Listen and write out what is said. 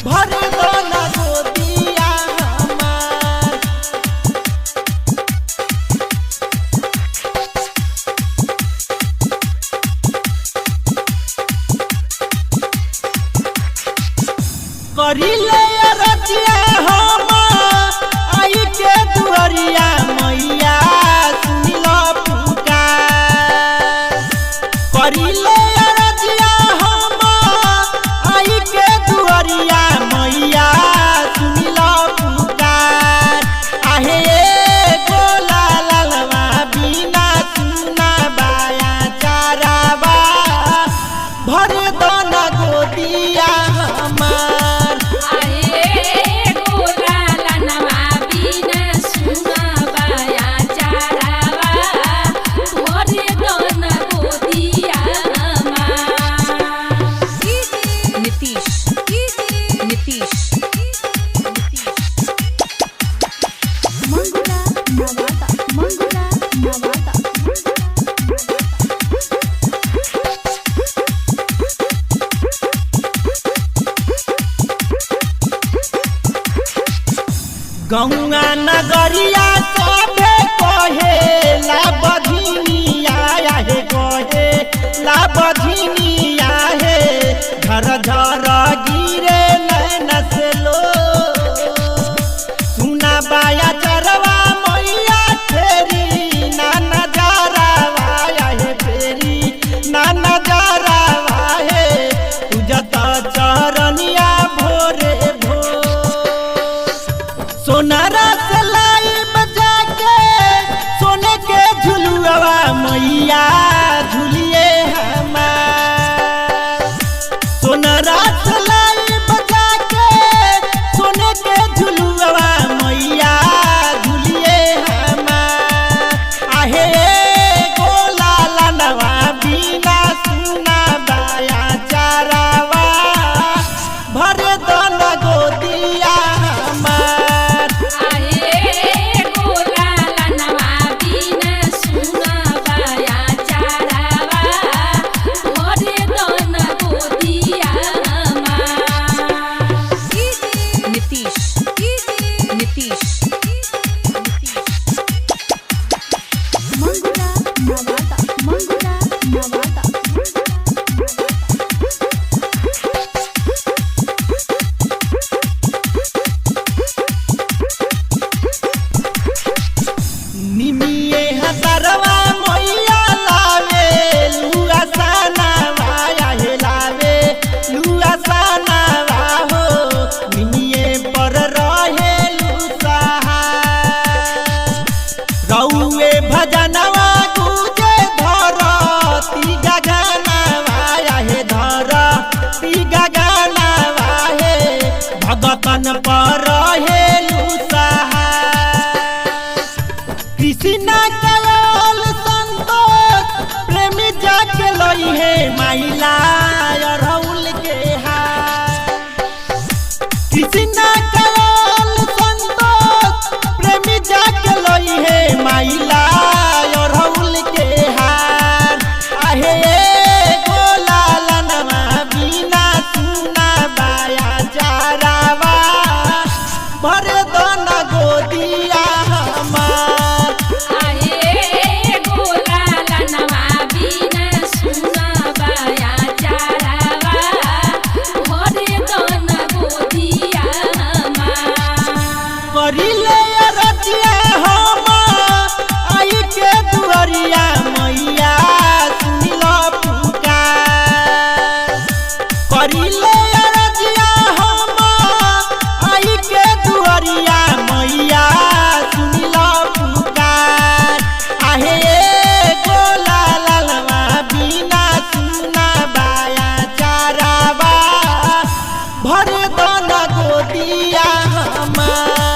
भर दो ना गोदिया हमार। करिले रजिया हम आई के दुआरिया मैया सुनिल पुकार। करिले रजिया हम आई के दुआरिया मैया सुनिल पुकार। आहे गोला लालवा बिना सुना बाया चारावा भर दो ना गोदिया हमार। गौआ नगरिया सभे कहे ला बधिनिया हे कहे ला बधिनिया हे घर घर गिरे नैन से लो। सुना बाया चरवा मैया फेरी ना नजारावा हे फेरी ना नजारावा हे पूजत चरनिया भोरे सोनारा से लाई बजा के सोने के झुलुआ मैया झुलिए हमार। सोनारा से लाई बजा के सोने के झुलुआ मैया झुलिए हमार। आहे गोला लालवा बिना सुना बाया चारावा भर दो ना गोदिया हमार। निमिये हतरवा मैया लावे लुआ सानावा हे लावे लुआ सानावा हो। निमिये पर रहे लुसाहा रउए भजनवा गुजे धरती गगनवा हे धरती गगनवा हे भगतन पर रहे लुसाहा। कृष्णा कयल संतोष प्रेमी जाके लई है माइला अरहुल के हार। कृष्णा कयल संतोष प्रेमी जाके लई है माइला अरहुल के हार। आहे गोला लालवा बिना सुना बाया चारावा भर दो ना गोदिया हमार। करिले रजिया हम आई के दुआरिया मैया सुनिल पुकार। करिले रजिया हम आई के दुआरिया मैया सुनिल पुकार। आहे गोला लालवा बिना सुना बाया चारावा भर दो ना गोदिया हमार।